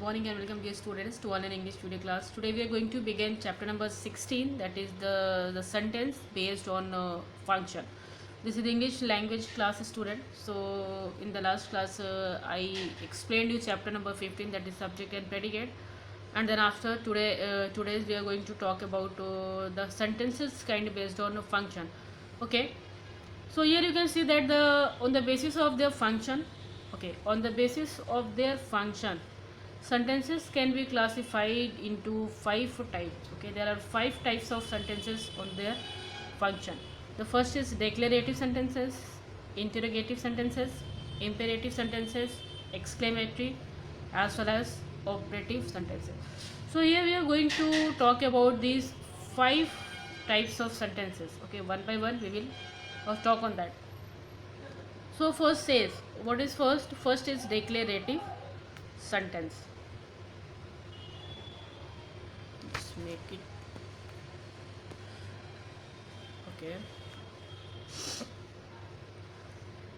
Morning and welcome dear students to online English video class. Today we are going to begin chapter number 16, that is the sentence based on function. This is the English language class student. So in the last class I explained you chapter number 15, that is subject and predicate, and then after today's we are going to talk about the sentences kind based on a function. Okay, so here you can see that the on the basis of their function, okay, on the basis of their function, sentences can be classified into five types. Okay, there are five types of sentences on their function. The first is declarative sentences, interrogative sentences, imperative sentences, exclamatory, as well as operative sentences. So here we are going to talk about these five types of sentences. Okay, one by one we will talk on that. So first says, what is first? First is declarative sentence. Let's make it okay.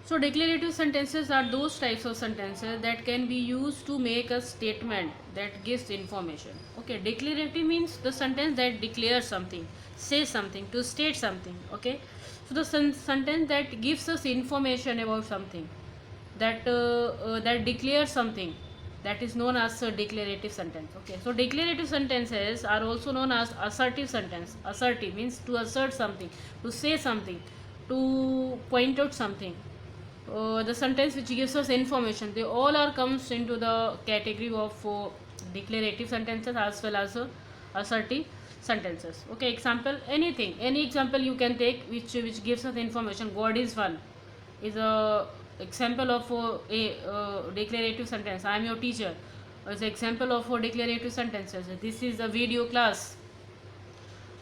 So declarative sentences are those types of sentences that can be used to make a statement that gives information. Okay, declarative means the sentence that declares something, says something, to state something. Okay, so the sentence that gives us information about something, that declares something, that is known as a declarative sentence. Okay, so declarative sentences are also known as assertive sentence. Assertive means to assert something, to say something, to point out something. The sentence which gives us information, they all are comes into the category of declarative sentences as well as assertive sentences. Okay, example, anything, any example you can take which gives us information. God is one is a example of a declarative sentence. I am your teacher is an example of declarative sentences. This is a video class.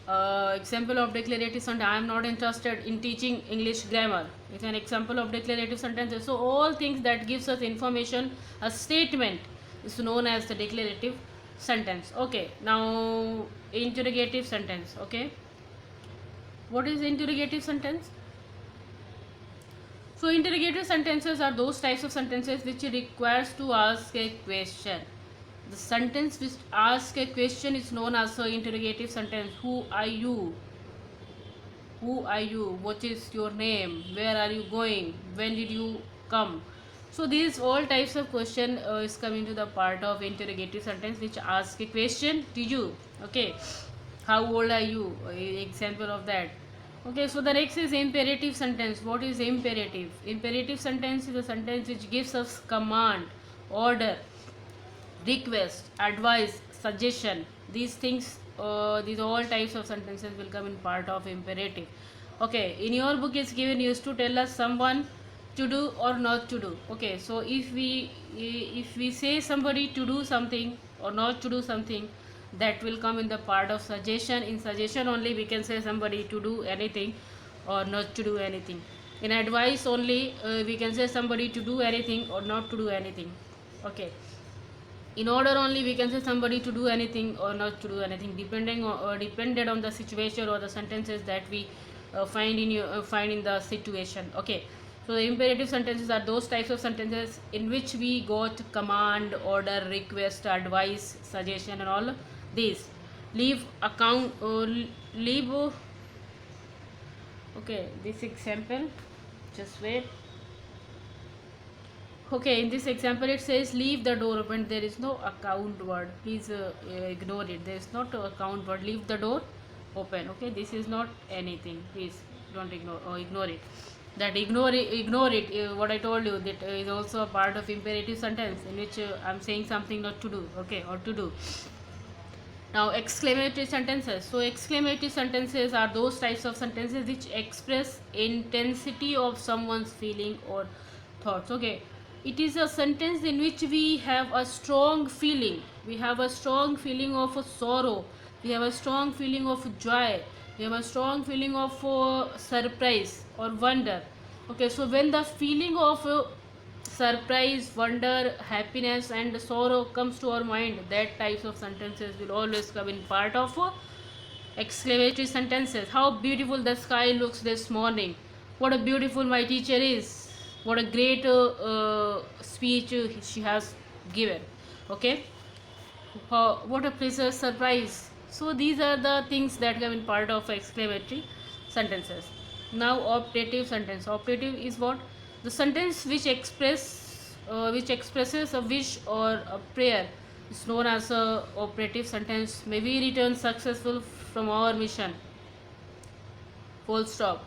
Example of declarative sentence, I am not interested in teaching English grammar. It's an example of declarative sentences. So all things that gives us information, a statement, is known as the declarative sentence. Okay, now interrogative sentence. Okay, what is interrogative sentence? So interrogative sentences are those types of sentences which requires to ask a question. The sentence which asks a question is known as an interrogative sentence. Who are you? Who are you? What is your name? Where are you going? When did you come? So these all types of question is coming to the part of interrogative sentence which asks a question to you. Okay, how old are you? Example of that. Okay, so the next is imperative sentence. What is imperative? Imperative sentence is a sentence which gives us command, order, request, advice, suggestion. These things, these all types of sentences will come in part of imperative. Okay, in your book it's given used to tell us someone to do or not to do. Okay, so if we say somebody to do something or not to do something, that will come in the part of suggestion. In suggestion only we can say somebody to do anything or not to do anything. In advice only we can say somebody to do anything or not to do anything. Okay, in order only we can say somebody to do anything or not to do anything, depending on, depended on the situation or the sentences that we find in the situation. Okay, so the imperative sentences are those types of sentences in which we got command, order, request, advice, suggestion, and all these. Leave account, leave. Okay, this example. Just wait. Okay, in this example it says leave the door open. There is no account word. Please ignore it. There is not a account word. Leave the door open. Okay, this is not anything. Please don't ignore it. That ignore it. What I told you, that is also a part of imperative sentence in which I am saying something not to do. Okay, or to do. Now exclamatory sentences. So exclamatory sentences are those types of sentences which express intensity of someone's feeling or thoughts. Okay, it is a sentence in which we have a strong feeling. We have a strong feeling of sorrow. We have a strong feeling of joy. We have a strong feeling of surprise or wonder. Okay, so when the feeling of surprise, wonder, happiness, and sorrow comes to our mind, that types of sentences will always come in part of exclamatory sentences. How beautiful the sky looks this morning. What a beautiful my teacher is. What a great speech she has given. Okay, What a pleasure, surprise. So these are the things that have been part of exclamatory sentences. Now optative sentence. Optative is what? The sentence which expresses a wish or a prayer is known as a operative sentence. May we return successful from our mission. Full stop.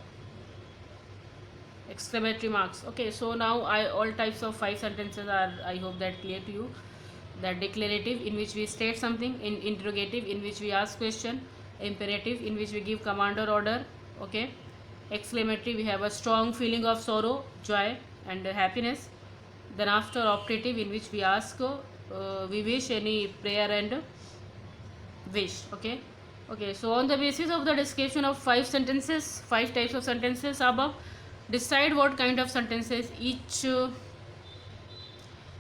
Exclamatory marks. Okay, so now I all types of 5 sentences are, I hope that clear to you. That declarative, in which we state something; in interrogative, in which we ask question; imperative, in which we give command or order. Okay. Exclamatory, we have a strong feeling of sorrow, joy and happiness. Then after optative, in which we ask, we wish any prayer and wish. Okay. Okay, so on the basis of the description of 5 sentences, 5 types of sentences above, decide what kind of sentences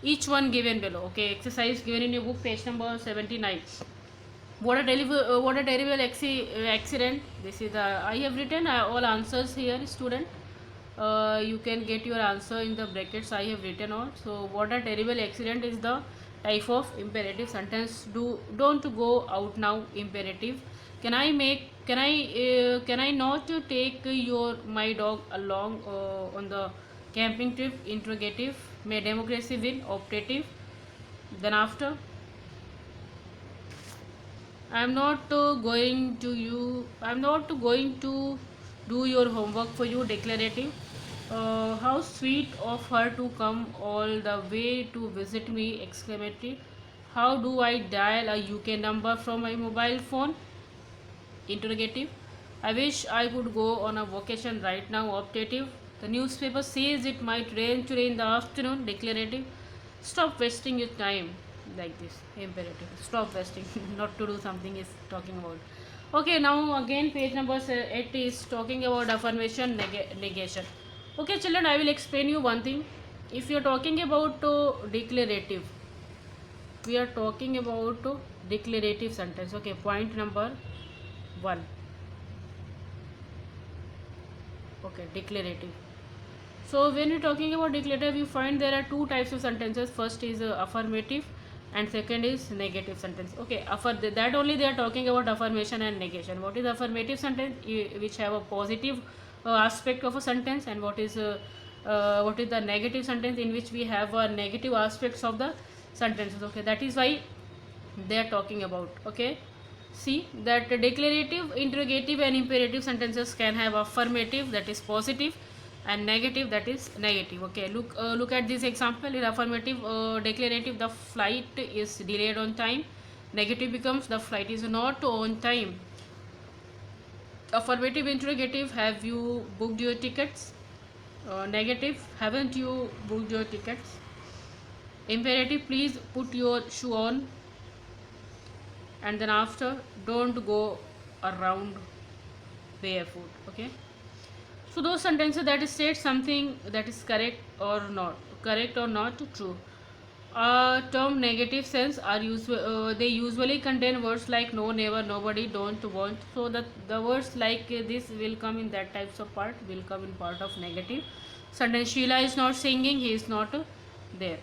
each one given below. Okay, exercise given in your book, page number 79. What a terrible accident. This is the, I have written all answers here, student. You can get your answer in the brackets. I have written all. So what a terrible accident is the type of imperative sentence. Don't go out now, imperative. Can I not take my dog along on the camping trip? Interrogative. May democracy win? Optative. Then after, I'm not going to do your homework for you. Declarative. How sweet of her to come all the way to visit me! Exclamatory. How do I dial a UK number from my mobile phone? Interrogative. I wish I could go on a vacation right now. Optative. The newspaper says it might rain today in the afternoon. Declarative. Stop wasting your time like this. Imperative. Stop wasting. Not to do something is talking about. Okay, now again page number 8 is talking about affirmation, negation. Okay, children, I will explain you one thing. If you are talking about declarative, we are talking about declarative sentence. Okay, point number 1. Okay, declarative. So when you're talking about declarative, you find there are 2 types of sentences. First is affirmative and second is negative sentence. Okay, that only they are talking about affirmation and negation. What is affirmative sentence? Which have a positive aspect of a sentence, and what is the negative sentence, in which we have negative aspects of the sentences. Okay, that is why they are talking about. Okay, see that declarative, interrogative and imperative sentences can have affirmative, that is positive, and negative, that is negative. Okay, look at this example. In affirmative, declarative, the flight is delayed on time. Negative becomes the flight is not on time. Affirmative, interrogative, have you booked your tickets? Negative, haven't you booked your tickets? Imperative, please put your shoe on. And then after, don't go around barefoot. Okay, so those sentences that state something that is correct or not true. Term negative sense are they usually contain words like no, never, nobody, don't, won't. So the words like this will come in that types of part, will come in part of negative sentence. Sheila is not singing, he is not there.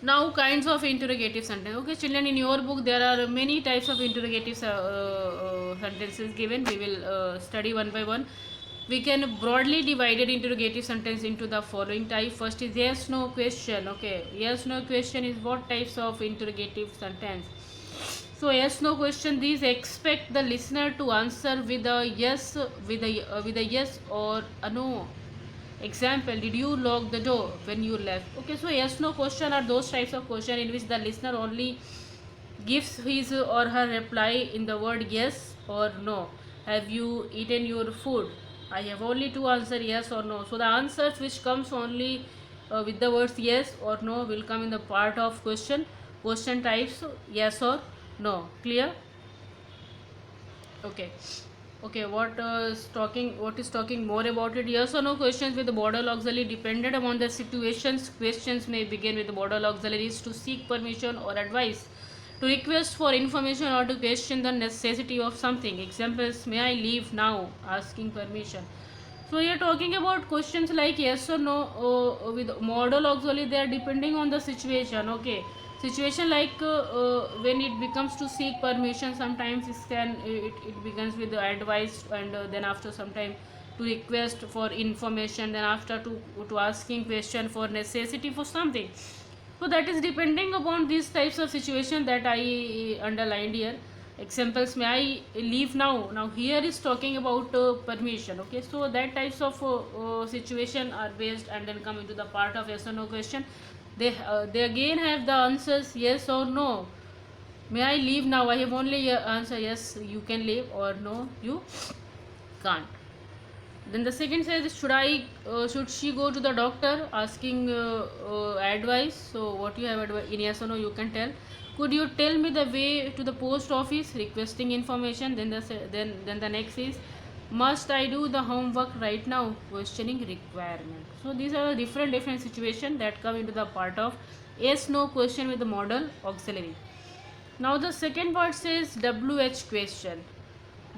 Now kinds of interrogative sentence. Okay, children, in your book there are many types of interrogative sentences given. We will study one by one. We can broadly divided interrogative sentence into the following type. First is yes no question. Okay, yes no question is what types of interrogative sentence. So yes no question, these expect the listener to answer with a yes, with a yes or a no. Example, did you lock the door when you left? Okay, so yes no question are those types of question in which the listener only gives his or her reply in the word yes or no. Have you eaten your food? I have only to answer yes or no. So the answers which comes only with the words yes or no will come in the part of question types yes or no. Clear? Okay. Okay, what is talking more about it? Yes or no questions with the modal auxiliary dependent upon the situations. Questions may begin with the modal auxiliaries to seek permission or advice, to request for information, or to question the necessity of something. Examples: may I leave now? Asking permission. So you are talking about questions like yes or no with modal auxiliary. They are depending on the situation. Okay, Situation like when it becomes to seek permission, sometimes it begins with the advice, and then after some time to request for information, then after to asking question for necessity for something. So that is depending upon these types of situation that I underlined here. Examples, may I leave now? Now here is talking about permission. Okay, so that types of situation are based and then come into the part of yes or no question. They again have the answers yes or no. May I leave now? I have only answer yes, you can leave, or no, you can't. Then the second says, should she go to the doctor? Asking advice. So what you have advice in yes or no, you can tell. Could you tell me the way to the post office? Requesting information. Then the next is, must I do the homework right now? Questioning requirement. So these are the different situations that come into the part of yes no question with the model auxiliary. Now the second part says WH question.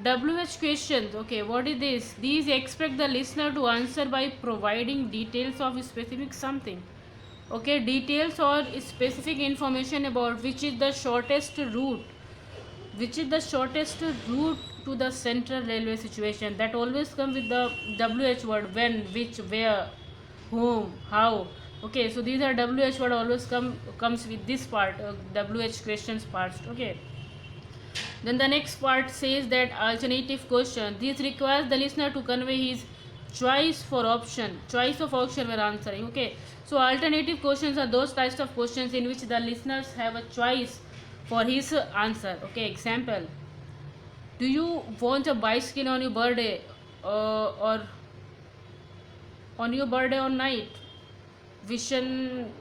WH questions. Okay, what is this? These expect the listener to answer by providing details of specific something. Okay, details or specific information about which is the shortest route. Which is the shortest route to the central railway situation. That always comes with the WH word. When, which, where, whom, how. Okay, so these are WH word always comes with this part. WH questions parts. Okay. Then the next part says that alternative question. This requires the listener to convey his choice of option when answering. Okay. So alternative questions are those types of questions in which the listeners have a choice for his answer. Okay. Example. Do you want a bicycle on your birthday, or on your birthday or night? Vision.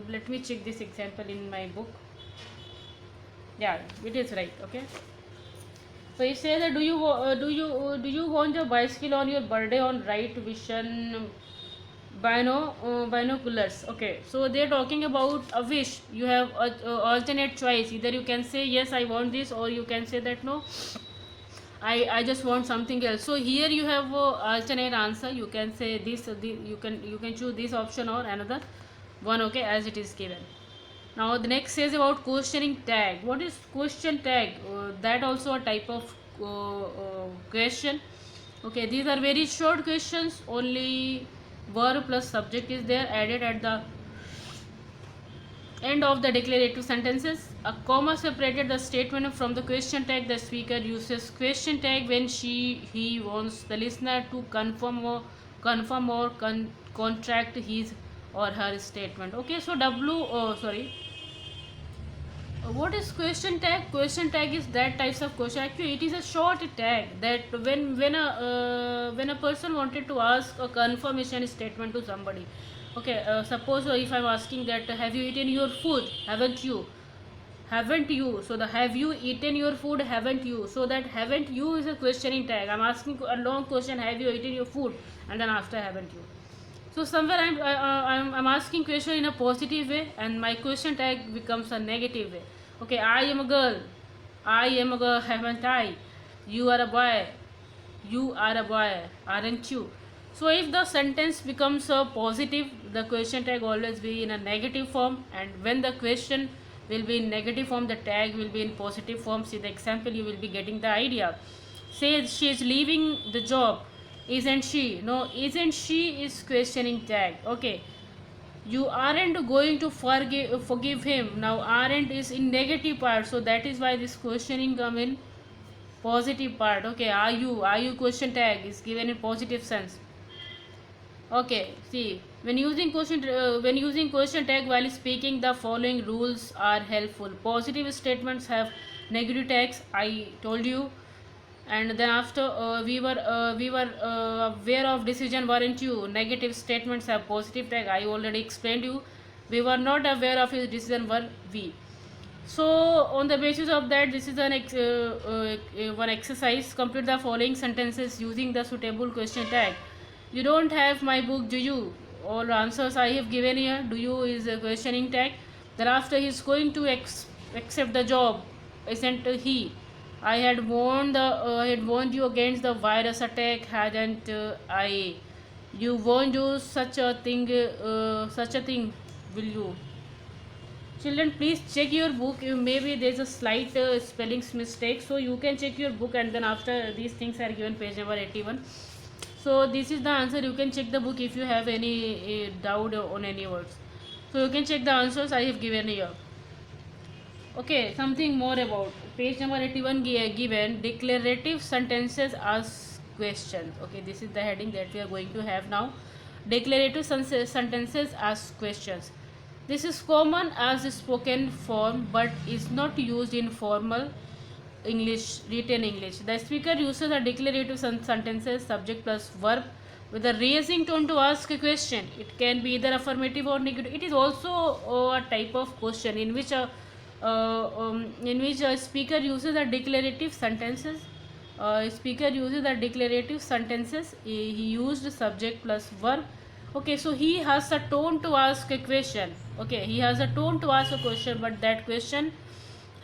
Let me check this example in my book. Yeah, it is right. Okay. So it says that do you want a bicycle on your birthday on right vision binoculars? Okay, so they are talking about a wish. You have a alternate choice. Either you can say yes, I want this, or you can say that no, I just want something else. So here you have alternate answer. You can say this. You can choose this option or another one. Okay, as it is given. Now the next says about questioning tag. What is question tag? That also a type of question. Okay, these are very short questions. Only verb plus subject is there added at the end of the declarative sentences. A comma separated the statement from the question tag. The speaker uses question tag when he wants the listener to confirm or contract his or her statement. Okay, so what is question tag? Question tag is that types of question. Actually, it is a short tag that when a person wanted to ask a confirmation statement to somebody. Okay, suppose if I'm asking that have you eaten your food? Haven't you? Haven't you? So the have you eaten your food? Haven't you? So that haven't you is a questioning tag. I'm asking a long question. Have you eaten your food? And then after haven't you? So somewhere I'm asking question in a positive way, and my question tag becomes a negative way. Okay, I am a girl. I am a girl, haven't I? You are a boy. You are a boy, aren't you? So if the sentence becomes a positive, the question tag always be in a negative form, and when the question will be in negative form, the tag will be in positive form. See the example, you will be getting the idea. Says she is leaving the job. Isn't she? No, isn't she is questioning tag. Okay. You aren't going to forgive him. Now aren't is in negative part, so that is why this questioning come in positive part. Okay, are you question tag is given in positive sense. Okay, see, when using question tag while speaking, the following rules are helpful. Positive statements have negative tags. I told you, and then after we were aware of decision, weren't you? Negative statements have positive tag. I already explained you. We were not aware of his decision, were we? So on the basis of that, this is one exercise. Complete the following sentences using the suitable question tag. You don't have my book, do you? All answers I have given here. Do you is a questioning tag. Thereafter he is going to accept the job, isn't he? I had warned you against the virus attack, hadn't I? You won't do such a thing, will you? Children, please check your book. Maybe there's a slight spelling mistake, so you can check your book, and then after these things are given, page number 81. So this is the answer. You can check the book if you have any doubt on any words. So you can check the answers I have given here. Okay, something more about page number 81 given declarative sentences as questions. Okay, this is the heading that we are going to have now. Declarative sentences as questions. This is common as a spoken form but is not used in formal English, written English. The speaker uses a declarative sentences, subject plus verb, with a raising tone to ask a question. It can be either affirmative or negative. It is also a type of question in which a speaker uses a declarative sentences. Speaker uses a declarative sentences. He used subject plus verb. Okay, so he has a tone to ask a question. Okay, he has a tone to ask a question, but that question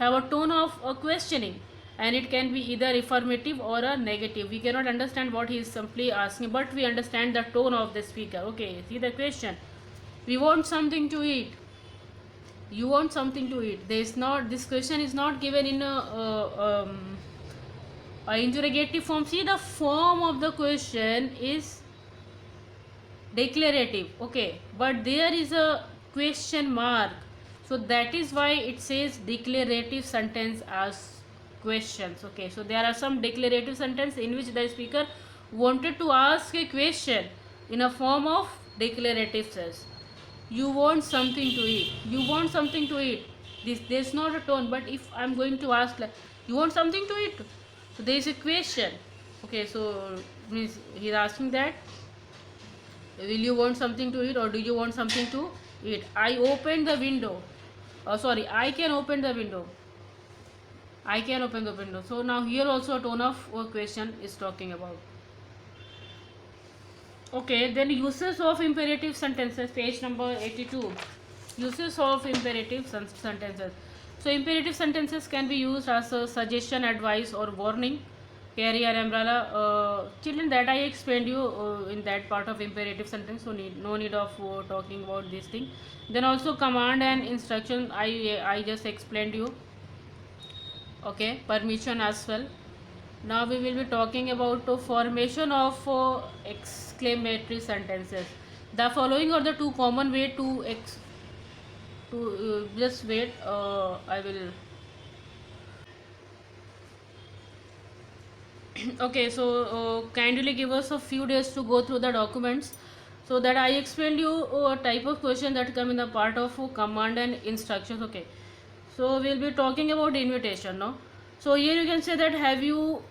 have a tone of a questioning, and it can be either affirmative or a negative. We cannot understand what he is simply asking, but we understand the tone of the speaker. Okay, see the question. We want something to eat. You want something to eat. This question is not given in a interrogative form. See, the form of the question is declarative. Okay, but there is a question mark, so that is why it says declarative sentence as questions. Okay, so there are some declarative sentence in which the speaker wanted to ask a question in a form of declarative sense. You want something to eat. You want something to eat. There's not a tone, but if I'm going to ask like, you want something to eat, so there is a question. Okay, so means he's asking that, will you want something to eat, or do you want something to eat? I opened the window. Sorry, I can open the window. I can open the window. So now here also a tone of question is talking about. Okay, then uses of imperative sentences, page number 82. Uses of imperative sentences. So imperative sentences can be used as a suggestion, advice, or warning. Carry an umbrella. Children, that I explained you in that part of imperative sentence, so no need of talking about this thing. Then also command and instruction, I just explained you. Okay, permission as well. Now we will be talking about formation of exclamatory sentences. The following are the two common way to just wait. I will. Okay, so kindly give us a few days to go through the documents, so that I explained you a type of question that come in the part of command and instructions. Okay, so we'll be talking about invitation now. So here you can say that have you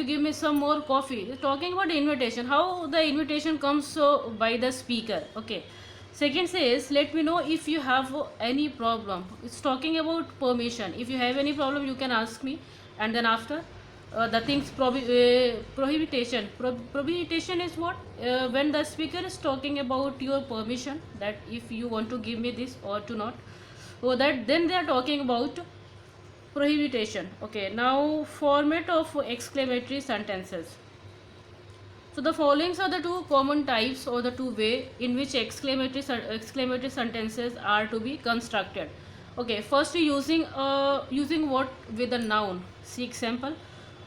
give me some more coffee. It's talking about invitation, how the invitation comes by the speaker. Okay, second says let me know if you have any problem. It's talking about permission. If you have any problem, you can ask me. And then after the things prohibitation. Prohibition is what, when the speaker is talking about your permission, that if you want to give me this or to not, so that then they are talking about prohibition. Okay, now format of exclamatory sentences. So the following are the two common types or the two way in which exclamatory sentences are to be constructed. Okay, first using what with a noun. See example.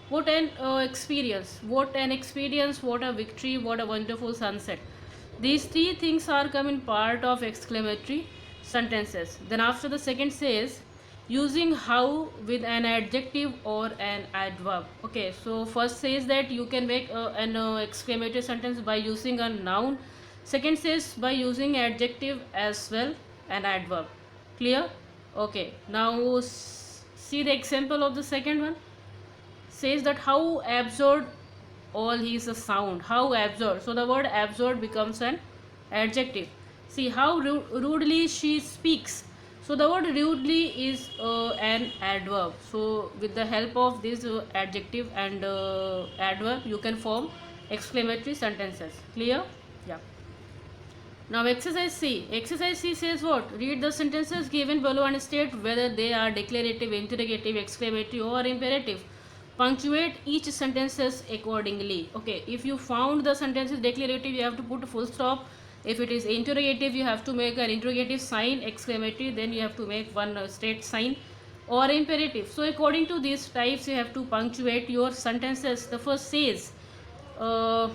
What an experience! What an experience! What a victory! What a wonderful sunset! These three things are coming part of exclamatory sentences. Then after the second says using how with an adjective or an adverb. Okay, so first says that you can make an exclamatory sentence by using a noun. Second says by using adjective as well, an adverb. Clear? Okay, now see the example of the second one. Says that how absurd all is a sound. How absurd. So the word absurd becomes an adjective. See how rudely she speaks. So the word rudely is an adverb. So with the help of this adjective and adverb, you can form exclamatory sentences. Clear? Yeah. Now exercise C. Exercise C says what? Read the sentences given below and state whether they are declarative, interrogative, exclamatory or imperative. Punctuate each sentences accordingly. Okay, if you found the sentence is declarative, you have to put a full stop. If it is interrogative, you have to make an interrogative sign, exclamatory, then you have to make one straight sign, or imperative. So according to these types, you have to punctuate your sentences. The first says, uh,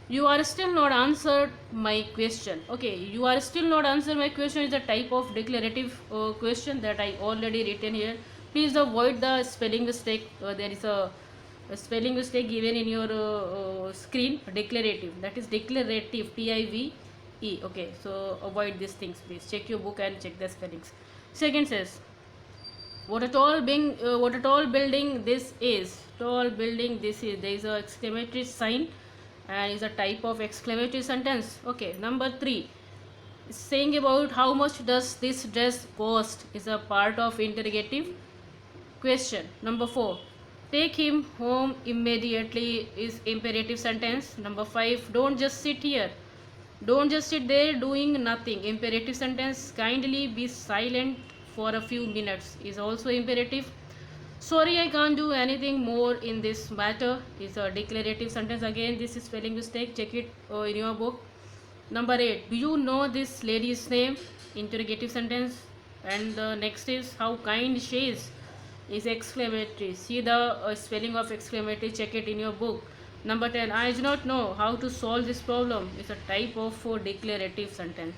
you are still not answered my question. Okay, you are still not answered my question is a type of declarative question that I already written here. Please avoid the spelling mistake. There is a spelling mistake given in your screen. Declarative, that is declarative, TIVE. Okay, so avoid these things, please. Check your book and check the spellings. Second says, what a tall building this is. Tall building this is. There is a exclamatory sign and is a type of exclamatory sentence. Okay, number 3, saying about how much does this dress cost is a part of interrogative question. Number 4, take him home immediately is imperative sentence. Number 5, don't just sit here. Don't just sit there doing nothing. Imperative sentence. Kindly be silent for a few minutes is also imperative. Sorry, I can't do anything more in this matter is a declarative sentence. Again, this is spelling mistake. Check it in your book. Number 8, do you know this lady's name? Interrogative sentence. And the next is how kind she is exclamatory. See the spelling of exclamatory. Check it in your book. Number 10, I do not know how to solve this problem is a type of declarative sentence.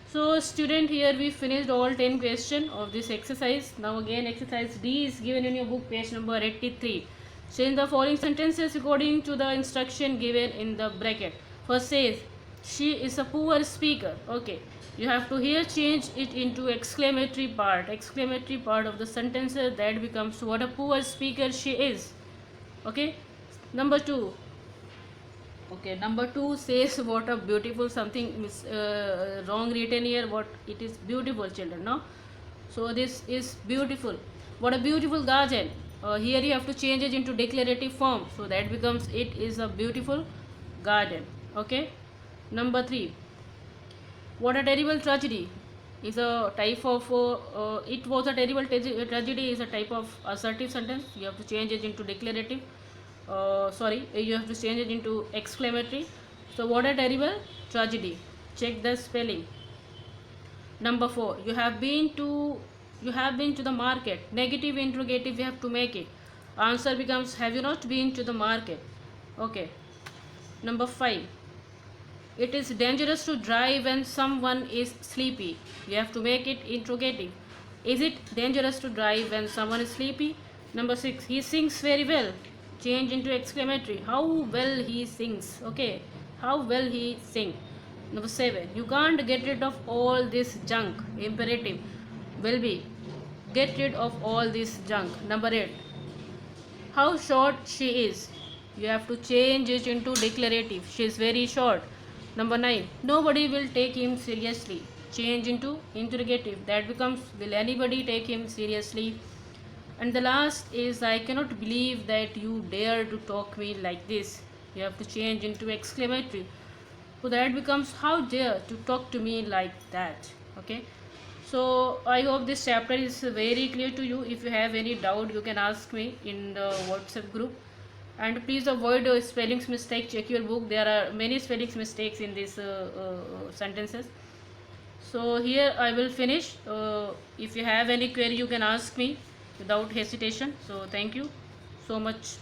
So student, here we finished all 10 questions of this exercise. Now again exercise D is given in your book, page number 83. Change the following sentences according to the instruction given in the bracket. First says, she is a poor speaker. Okay, you have to here change it into exclamatory part of the sentence. That becomes what a poor speaker she is. Okay, number 2. Okay, number 2 says what a beautiful something is wrong written here. What it is beautiful, children, no? So this is beautiful. What a beautiful garden. Here you have to change it into declarative form. So that becomes it is a beautiful garden. Okay. Number 3. What a terrible tragedy is a type of it was a terrible tragedy is a type of assertive sentence. You have to change it into declarative. You have to change it into exclamatory. So what a terrible tragedy. Check the spelling. Number 4, you have been to the market. Negative interrogative, you have to make it. Answer becomes, have you not been to the market? Okay. Number 5, it is dangerous to drive when someone is sleepy. You have to make it interrogative. Is it dangerous to drive when someone is sleepy? Number 6, he sings very well. Change into exclamatory. How well he sings. Okay, how well he sing. Number 7, you can't get rid of all this junk. Imperative will be, get rid of all this junk. Number 8, how short she is. You have to change it into declarative. She is very short. Number 9, nobody will take him seriously. Change into interrogative. That becomes, will anybody take him seriously? And the last is, I cannot believe that you dare to talk me like this. You have to change into exclamatory. So that becomes, how dare to talk to me like that. Okay. So I hope this chapter is very clear to you. If you have any doubt, you can ask me in the WhatsApp group. And please avoid spelling mistake. Check your book. There are many spelling mistakes in these sentences. So here I will finish. If you have any query, you can ask me without hesitation. So thank you so much.